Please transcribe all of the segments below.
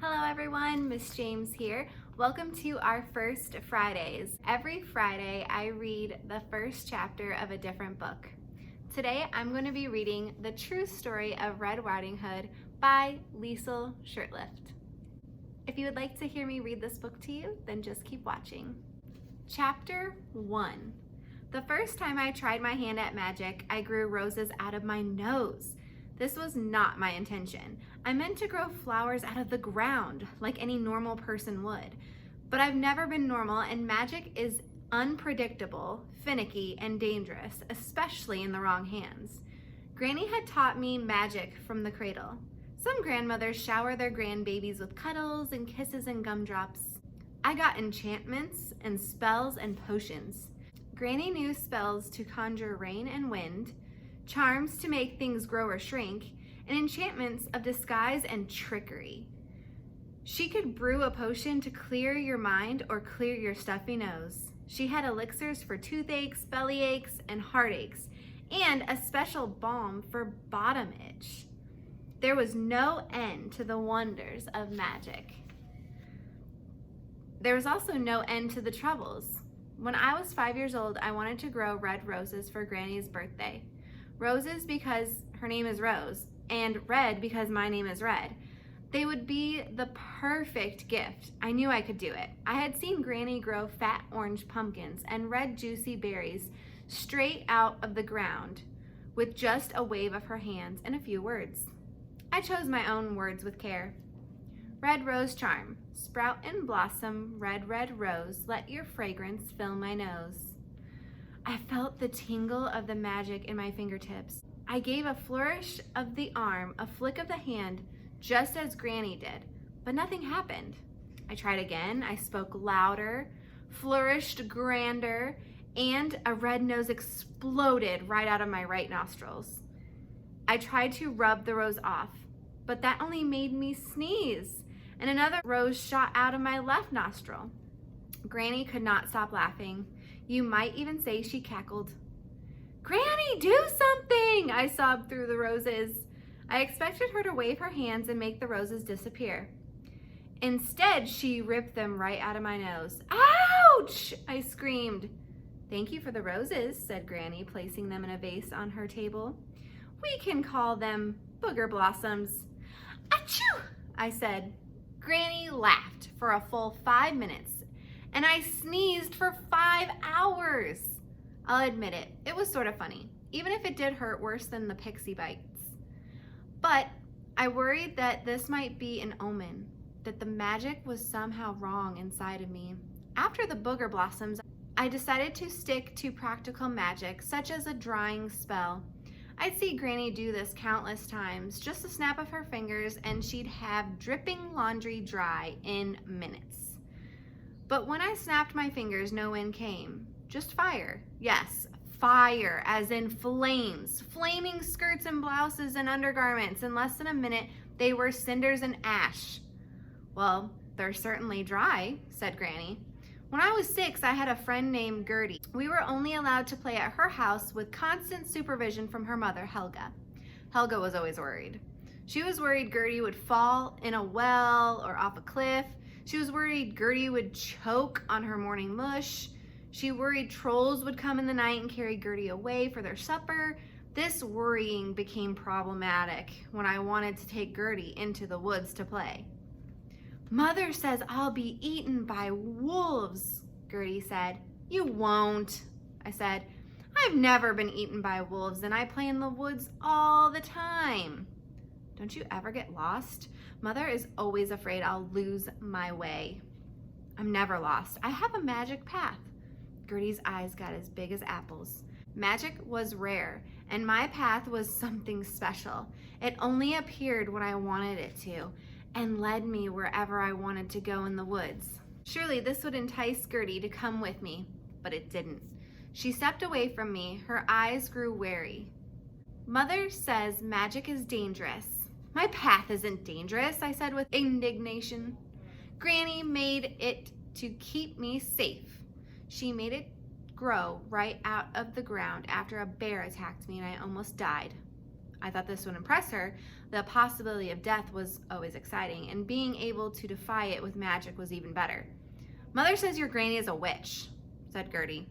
Hello everyone, Miss James here. Welcome to our First Fridays. Every Friday I read the first chapter of a different book. Today I'm going to be reading The True Story of Red Riding Hood by Liesl Shurtliff. If you would like to hear me read this book to you, then just keep watching. Chapter 1. The first time I tried my hand at magic, I grew roses out of my nose. This was not my intention. I meant to grow flowers out of the ground, like any normal person would. But I've never been normal, and magic is unpredictable, finicky, and dangerous, especially in the wrong hands. Granny had taught me magic from the cradle. Some grandmothers shower their grandbabies with cuddles and kisses and gumdrops. I got enchantments and spells and potions. Granny knew spells to conjure rain and wind, charms to make things grow or shrink, and enchantments of disguise and trickery. She could brew a potion to clear your mind or clear your stuffy nose. She had elixirs for toothaches, belly aches, and heartaches, and a special balm for bottom itch. There was no end to the wonders of magic. There was also no end to the troubles. When I was 5 years old, I wanted to grow red roses for Granny's birthday. Roses because her name is Rose, and red because my name is Red. They would be the perfect gift. I knew I could do it. I had seen Granny grow fat orange pumpkins and red juicy berries straight out of the ground with just a wave of her hands and a few words. I chose my own words with care. Red rose charm, sprout and blossom, red, red rose, let your fragrance fill my nose. I felt the tingle of the magic in my fingertips. I gave a flourish of the arm, a flick of the hand, just as Granny did, but nothing happened. I tried again. I spoke louder, flourished grander, and a red nose exploded right out of my right nostrils. I tried to rub the rose off, but that only made me sneeze, and another rose shot out of my left nostril. Granny could not stop laughing. You might even say she cackled. "Granny, do something!" I sobbed through the roses. I expected her to wave her hands and make the roses disappear. Instead, she ripped them right out of my nose. "Ouch!" I screamed. "Thank you for the roses," said Granny, placing them in a vase on her table. "We can call them booger blossoms." "Achoo!" I said. Granny laughed for a full 5 minutes, and I sneezed for 5 hours. I'll admit it, it was sort of funny, even if it did hurt worse than the pixie bites. But I worried that this might be an omen, that the magic was somehow wrong inside of me. After the booger blossoms, I decided to stick to practical magic, such as a drying spell. I'd see Granny do this countless times, just a snap of her fingers, and she'd have dripping laundry dry in minutes. But when I snapped my fingers, no wind came, just fire. Yes, fire, as in flames, flaming skirts and blouses and undergarments. In less than a minute, they were cinders and ash. "Well, they're certainly dry," said Granny. When I was 6, I had a friend named Gertie. We were only allowed to play at her house with constant supervision from her mother, Helga. Helga was always worried. She was worried Gertie would fall in a well or off a cliff. She was worried Gertie would choke on her morning mush. She worried trolls would come in the night and carry Gertie away for their supper. This worrying became problematic when I wanted to take Gertie into the woods to play. "Mother says I'll be eaten by wolves," Gertie said. "You won't," I said. "I've never been eaten by wolves, and I play in the woods all the time." "Don't you ever get lost? Mother is always afraid I'll lose my way." "I'm never lost. I have a magic path." Gertie's eyes got as big as apples. Magic was rare, and my path was something special. It only appeared when I wanted it to, and led me wherever I wanted to go in the woods. Surely this would entice Gertie to come with me, but it didn't. She stepped away from me. Her eyes grew wary. "Mother says magic is dangerous." "My path isn't dangerous," I said with indignation. "Granny made it to keep me safe. She made it grow right out of the ground after a bear attacked me and I almost died." I thought this would impress her. The possibility of death was always exciting, and being able to defy it with magic was even better. Mother says your granny is a witch, said Gertie.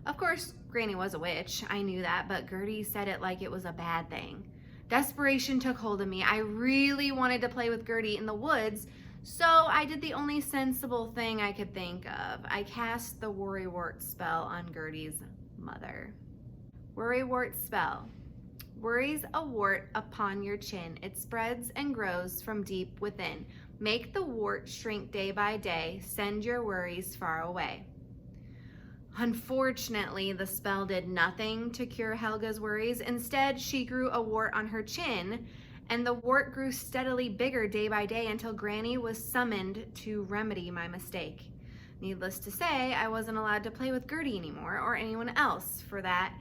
Of course, Granny was a witch. I knew that, but Gertie said it like it was a bad thing. Desperation took hold of me. I really wanted to play with Gertie in the woods, so I did the only sensible thing I could think of. I cast the worrywart spell on Gertie's mother. Worrywart spell. Worry's a wart upon your chin. It spreads and grows from deep within. Make the wart shrink day by day. Send your worries far away. Unfortunately, the spell did nothing to cure Helga's worries. Instead, she grew a wart on her chin, and the wart grew steadily bigger day by day until Granny was summoned to remedy my mistake. Needless to say, I wasn't allowed to play with Gertie anymore, or anyone else for that,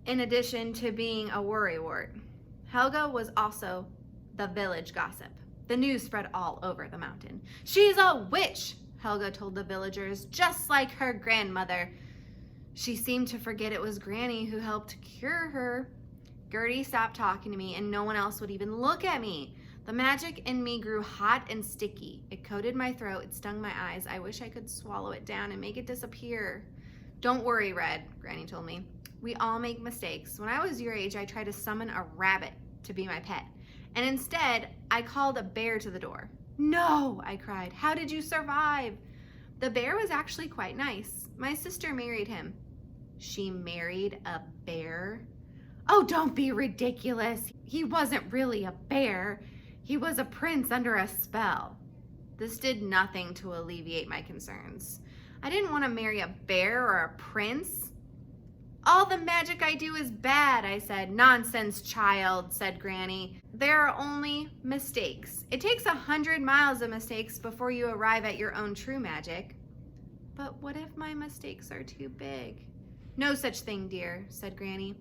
in addition to being a worrywart. Helga was also the village gossip. The news spread all over the mountain. She's a witch, Helga told the villagers, just like her grandmother. She seemed to forget it was Granny who helped cure her. Gertie stopped talking to me, and no one else would even look at me. The magic in me grew hot and sticky. It coated my throat. It stung my eyes. I wish I could swallow it down and make it disappear. Don't worry, Red, Granny told me. We all make mistakes. When I was your age, I tried to summon a rabbit to be my pet. And instead, I called a bear to the door. No, I cried. How did you survive? The bear was actually quite nice. My sister married him. She married a bear? Oh, don't be ridiculous. He wasn't really a bear. He was a prince under a spell. This did nothing to alleviate my concerns. I didn't want to marry a bear or a prince. All the magic I do is bad, I said. Nonsense, child, said Granny. There are only mistakes. It takes 100 miles of mistakes before you arrive at your own true magic. But what if my mistakes are too big? No such thing, dear, said Granny.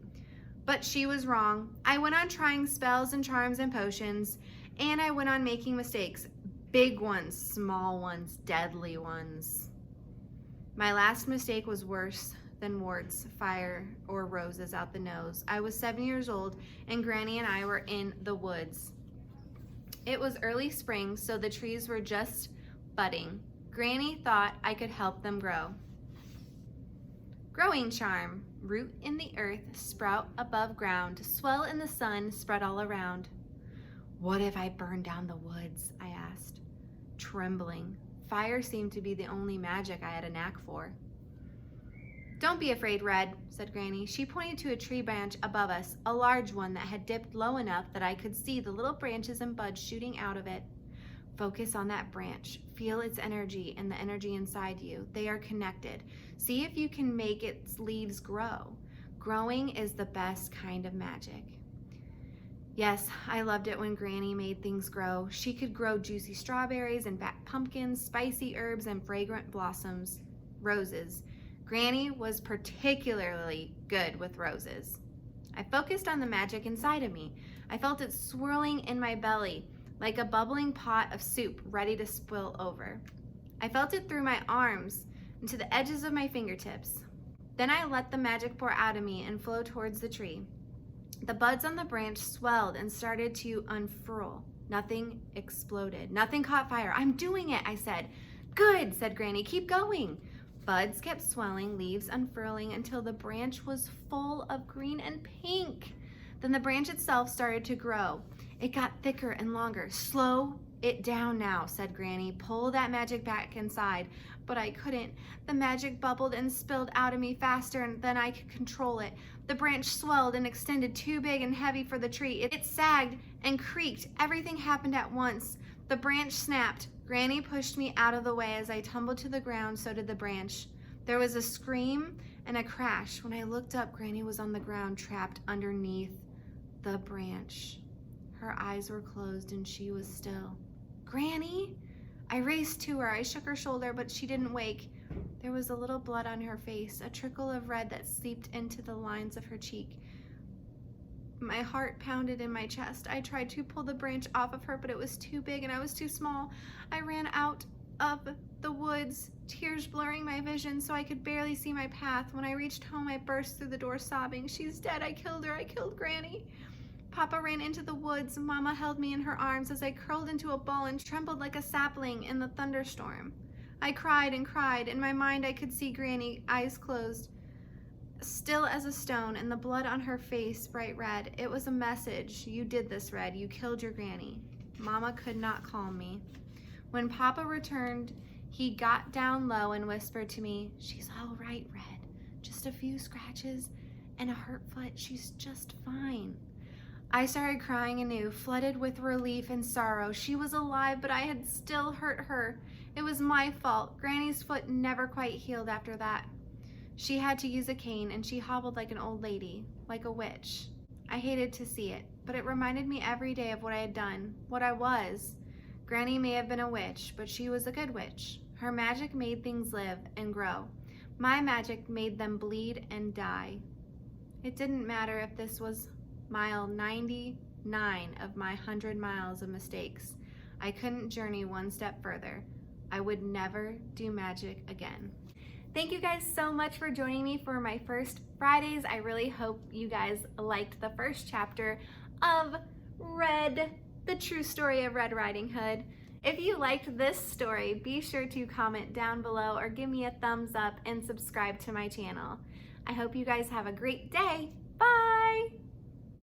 But she was wrong. I went on trying spells and charms and potions, and I went on making mistakes. Big ones, small ones, deadly ones. My last mistake was worse than warts, fire, or roses out the nose. I was 7 years old, and Granny and I were in the woods. It was early spring, so the trees were just budding. Granny thought I could help them grow. Growing charm, root in the earth, sprout above ground, swell in the sun, spread all around. What if I burned down the woods? I asked, trembling. Fire seemed to be the only magic I had a knack for. Don't be afraid, Red, said Granny. She pointed to a tree branch above us, a large one that had dipped low enough that I could see the little branches and buds shooting out of it. Focus on that branch. Feel its energy and the energy inside you. They are connected. See if you can make its leaves grow. Growing is the best kind of magic. Yes, I loved it when Granny made things grow. She could grow juicy strawberries and fat pumpkins, spicy herbs, and fragrant blossoms, roses. Granny was particularly good with roses. I focused on the magic inside of me. I felt it swirling in my belly, like a bubbling pot of soup ready to spill over. I felt it through my arms and to the edges of my fingertips. Then I let the magic pour out of me and flow towards the tree. The buds on the branch swelled and started to unfurl. Nothing exploded. Nothing caught fire. I'm doing it, I said. Good, said Granny. Keep going. Buds kept swelling, leaves unfurling until the branch was full of green and pink. Then the branch itself started to grow. It got thicker and longer. Slow it down now, said Granny. Pull that magic back inside. But I couldn't. The magic bubbled and spilled out of me faster than I could control it. The branch swelled and extended too big and heavy for the tree. It sagged and creaked. Everything happened at once. The branch snapped. Granny pushed me out of the way as I tumbled to the ground, so did the branch. There was a scream and a crash. When I looked up, Granny was on the ground, trapped underneath the branch. Her eyes were closed and she was still. Granny? I raced to her. I shook her shoulder, but she didn't wake. There was a little blood on her face, a trickle of red that seeped into the lines of her cheek. My heart pounded in my chest. I tried to pull the branch off of her, but it was too big and I was too small. I ran out of the woods, tears blurring my vision so I could barely see my path. When I reached home, I burst through the door sobbing. She's dead. I killed her. I killed Granny. Papa ran into the woods. Mama held me in her arms as I curled into a ball and trembled like a sapling in the thunderstorm. I cried and cried. In my mind, I could see Granny, eyes closed, still as a stone, and the blood on her face bright red. It was a message. You did this, Red. You killed your Granny. Mama could not calm me. When Papa returned, he got down low and whispered to me, "She's all right, Red. Just a few scratches and a hurt foot. She's just fine." I started crying anew, flooded with relief and sorrow. She was alive, but I had still hurt her. It was my fault. Granny's foot never quite healed after that. She had to use a cane, and she hobbled like an old lady, like a witch. I hated to see it, but it reminded me every day of what I had done, what I was. Granny may have been a witch, but she was a good witch. Her magic made things live and grow. My magic made them bleed and die. It didn't matter if this was mile 99 of my 100 miles of mistakes. I couldn't journey one step further. I would never do magic again. Thank you guys so much for joining me for my first Fridays. I really hope you guys liked the first chapter of Red, the true story of Red Riding Hood. If you liked this story, be sure to comment down below or give me a thumbs up and subscribe to my channel. I hope you guys have a great day. Bye!